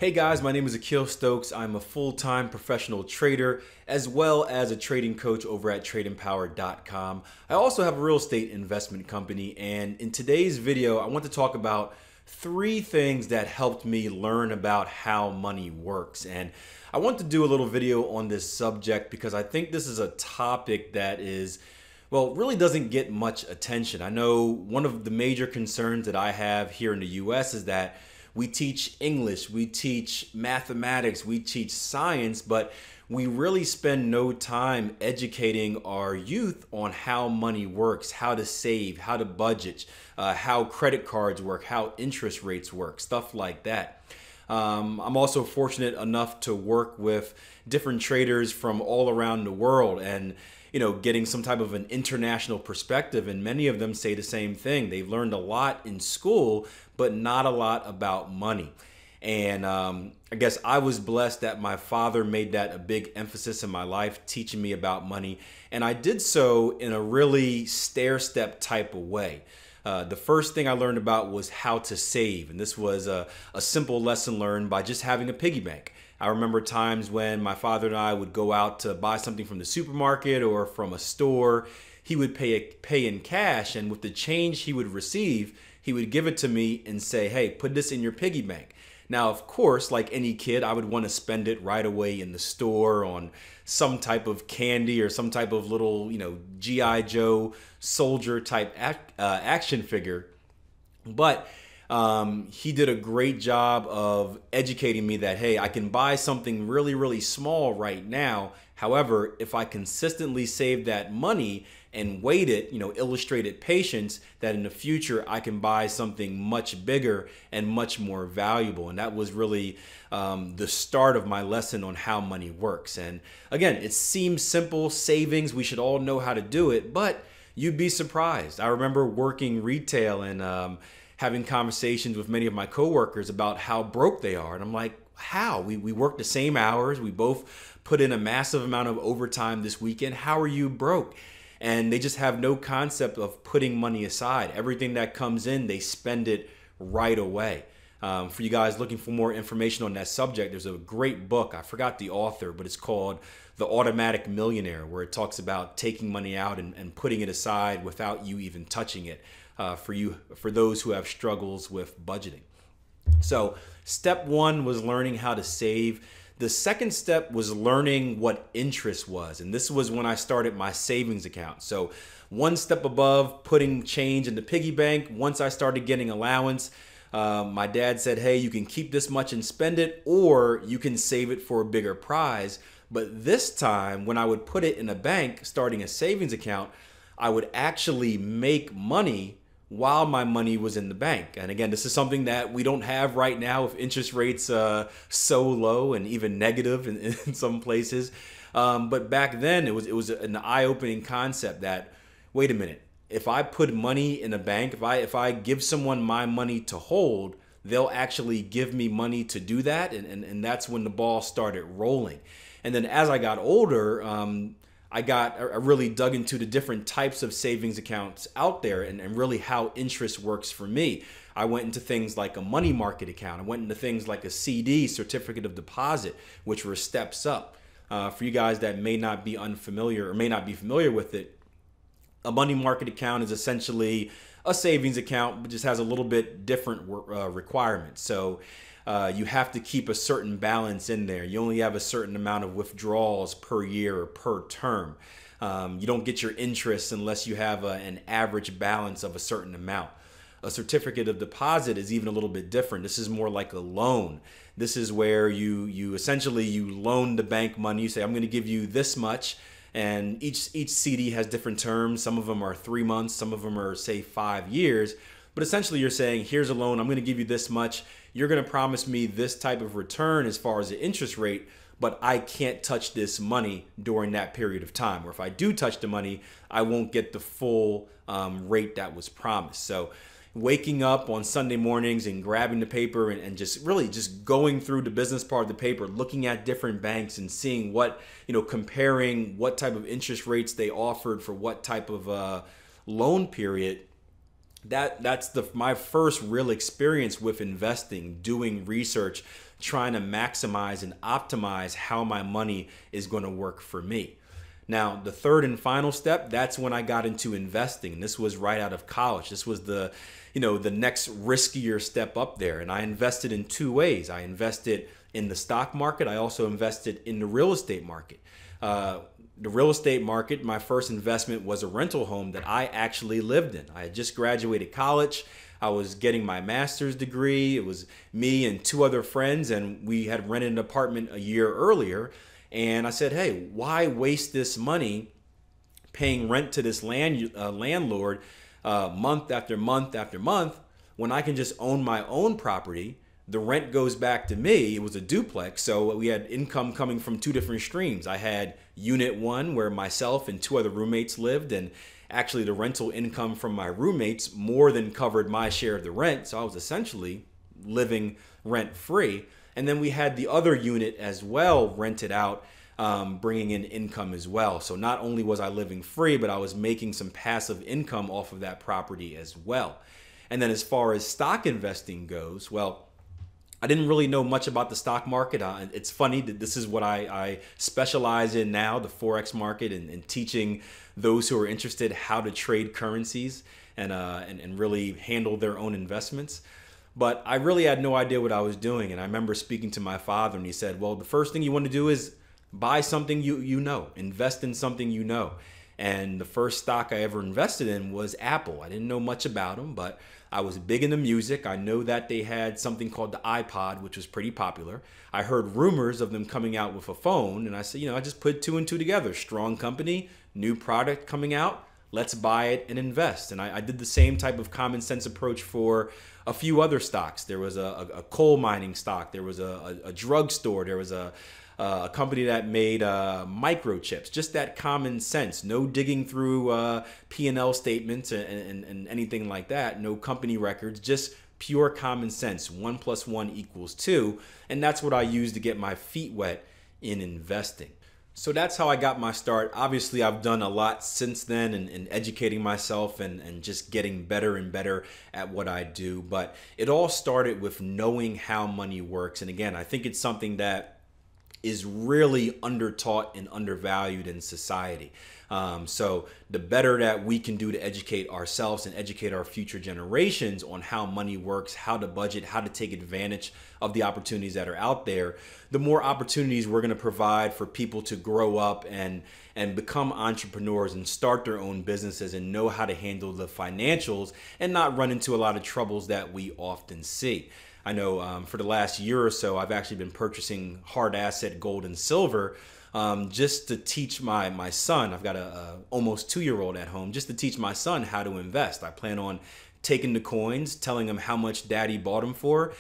Hey guys, my name is Akil Stokes. I'm a full-time professional trader as well as a trading coach over at tradeempower.com. I also have a real estate investment company, and in today's video I want to talk about three things that helped me learn about how money works. And I want to do a little video on this subject because I think this is a topic that really doesn't get much attention. I know one of the major concerns that I have here in the US is that we teach English, we teach mathematics, we teach science, but we really spend no time educating our youth on how money works, how to save, how to budget, how credit cards work, how interest rates work, stuff like that. I'm also fortunate enough to work with different traders from all around the world and getting some type of an international perspective, and many of them say the same thing. They've learned a lot in school, but not a lot about money. And I guess I was blessed that my father made that a big emphasis in my life, teaching me about money. And I did so in a really stair-step type of way. The first thing I learned about was how to save. And this was a simple lesson learned by just having a piggy bank. I remember times when my father and I would go out to buy something from the supermarket or from a store. He would pay in cash, and with the change he would receive, he would give it to me and say, hey, put this in your piggy bank. Now, of course, like any kid, I would want to spend it right away in the store on some type of candy or some type of little, G.I. Joe soldier type action figure. But he did a great job of educating me that, hey, I can buy something really, really small right now. However, if I consistently save that money and wait it, illustrated patience, that in the future I can buy something much bigger and much more valuable. And that was really the start of my lesson on how money works. And again, it seems simple, savings, we should all know how to do it, but you'd be surprised. I remember working retail and having conversations with many of my coworkers about how broke they are. And I'm like, how? We work the same hours. We both put in a massive amount of overtime this weekend. How are you broke? And they just have no concept of putting money aside. Everything that comes in, they spend it right away. For you guys looking for more information on that subject, there's a great book. I forgot the author, but it's called The Automatic Millionaire, where it talks about taking money out and putting it aside without you even touching it. For those who have struggles with budgeting. So step one was learning how to save. The second step was learning what interest was. And this was when I started my savings account. So one step above putting change in the piggy bank, once I started getting allowance, my dad said, hey, you can keep this much and spend it, or you can save it for a bigger prize. But this time, when I would put it in a bank, starting a savings account, I would actually make money while my money was in the bank. And again, this is something that we don't have right now with interest rates so low and even negative in some places. But back then, it was an eye-opening concept that, wait a minute, if I put money in a bank, if I give someone my money to hold, they'll actually give me money to do that. And that's when the ball started rolling. And then as I got older, I really dug into the different types of savings accounts out there and really how interest works for me. I went into things like a money market account. I went into things like a CD, certificate of deposit, which were steps up. For you guys that may not be unfamiliar or may not be familiar with it, a money market account is essentially a savings account, but just has a little bit different requirements. So you have to keep a certain balance in there. You only have a certain amount of withdrawals per year or per term. You don't get your interest unless you have an average balance of a certain amount. A certificate of deposit is even a little bit different. This is more like a loan. This is where you essentially loan the bank money. You say, I'm going to give you this much. And each CD has different terms. Some of them are 3 months. Some of them are, say, 5 years. But essentially you're saying, here's a loan, I'm going to give you this much. You're going to promise me this type of return as far as the interest rate, but I can't touch this money during that period of time. Or if I do touch the money, I won't get the full rate that was promised. So waking up on Sunday mornings and grabbing the paper and just really just going through the business part of the paper, looking at different banks and seeing what, comparing what type of interest rates they offered for what type of loan period. That's my first real experience with investing, doing research, trying to maximize and optimize how my money is going to work for me. Now, the third and final step, that's when I got into investing. This was right out of college. This was the next riskier step up there. And I invested in two ways. I invested in the stock market. I also invested in the real estate market. The real estate market, my first investment was a rental home that I actually lived in. I had just graduated college. I was getting my master's degree. It was me and two other friends, and we had rented an apartment a year earlier. And I said, hey, why waste this money paying rent to this landlord month after month after month when I can just own my own property? The rent goes back to me. It was a duplex, so we had income coming from two different streams. I had unit one where myself and two other roommates lived, and actually the rental income from my roommates more than covered my share of the rent, so I was essentially living rent free. And then we had the other unit as well rented out, bringing in income as well. So not only was I living free, but I was making some passive income off of that property as well. And then as far as stock investing goes, well, I didn't really know much about the stock market. It's funny that this is what I specialize in now, the Forex market, and teaching those who are interested how to trade currencies and really handle their own investments. But I really had no idea what I was doing. And I remember speaking to my father, and he said, well, the first thing you want to do is buy something you know, invest in something you know. And the first stock I ever invested in was Apple. I didn't know much about them, but I was big into music. I know that they had something called the iPod, which was pretty popular. I heard rumors of them coming out with a phone, and I said, I just put two and two together. Strong company, new product coming out. Let's buy it and invest. And I did the same type of common sense approach for a few other stocks. There was a coal mining stock. There was a drugstore. There was a company that made microchips. Just that common sense. No digging through P&L statements and anything like that. No company records. Just pure common sense. 1 + 1 = 2. And that's what I use to get my feet wet in investing. So that's how I got my start. Obviously, I've done a lot since then in educating myself and just getting better and better at what I do. But it all started with knowing how money works. And again, I think it's something that is really undertaught and undervalued in society. So the better that we can do to educate ourselves and educate our future generations on how money works, how to budget, how to take advantage of the opportunities that are out there, the more opportunities we're going to provide for people to grow up and become entrepreneurs and start their own businesses and know how to handle the financials and not run into a lot of troubles that we often see. I know for the last year or so, I've actually been purchasing hard asset gold and silver just to teach my son. I've got a almost 2-year-old at home, just to teach my son how to invest. I plan on taking the coins, telling him how much daddy bought them for,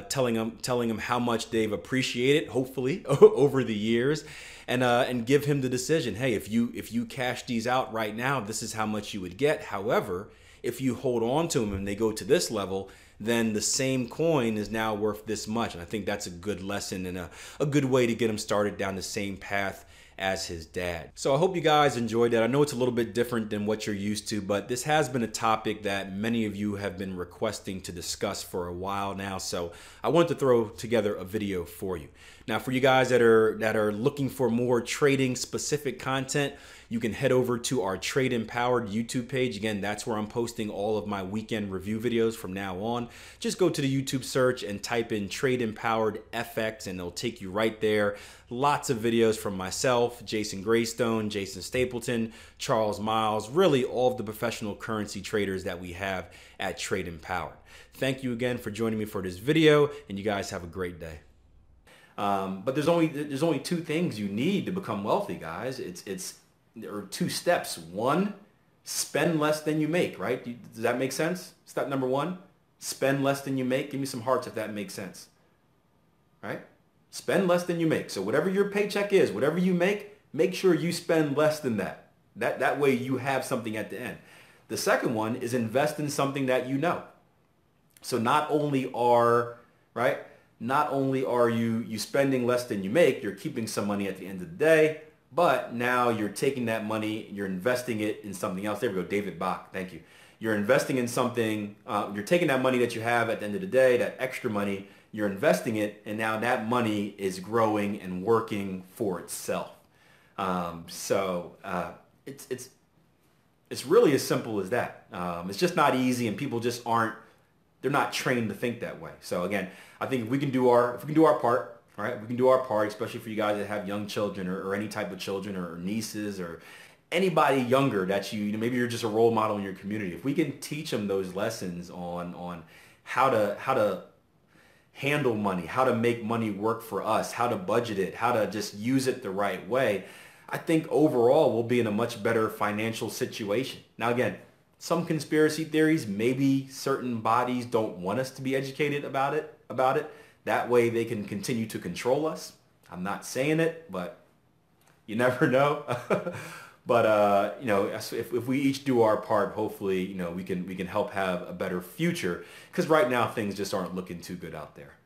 telling him how much they've appreciated, hopefully, over the years, and give him the decision. Hey, if you cash these out right now, this is how much you would get. However, if you hold on to them and they go to this level, then the same coin is now worth this much. And I think that's a good lesson and a good way to get him started down the same path as his dad. So I hope you guys enjoyed that. I know it's a little bit different than what you're used to, but this has been a topic that many of you have been requesting to discuss for a while now. So I wanted to throw together a video for you. Now, for you guys that are looking for more trading specific content, you can head over to our Trade Empowered YouTube page. Again, that's where I'm posting all of my weekend review videos from now on. Just go to the YouTube search and type in Trade Empowered FX and it'll take you right there. Lots of videos from myself, Jason Greystone, Jason Stapleton, Charles Miles, really all of the professional currency traders that we have at Trade Empowered. Thank you again for joining me for this video, and you guys have a great day. But there's only two things you need to become wealthy, guys. There are 2 steps. 1, spend less than you make, right? Does that make sense? Step number 1, spend less than you make. Give me some hearts if that makes sense, right? Spend less than you make. So whatever your paycheck is, whatever you make sure you spend less than that. That way you have something at the end. The second one is invest in something that you know. So not only are you spending less than you make, you're keeping some money at the end of the day, but now you're taking that money, you're investing it in something else. There we go, David Bach, thank you. You're investing in something, you're taking that money that you have at the end of the day, that extra money, you're investing it, and now that money is growing and working for itself. It's really as simple as that. It's just not easy, and people just they're not trained to think that way. So again, I think if we can do our part, all right, we can do our part, especially for you guys that have young children or any type of children or nieces or anybody younger that you know, maybe you're just a role model in your community. If we can teach them those lessons on how to handle money, how to make money work for us, how to budget it, how to just use it the right way, I think overall we'll be in a much better financial situation. Now again, some conspiracy theories, maybe certain bodies don't want us to be educated about it. That way they can continue to control us. I'm not saying it, but you never know. But you know, if we each do our part, hopefully, you know, we can help have a better future, because right now things just aren't looking too good out there.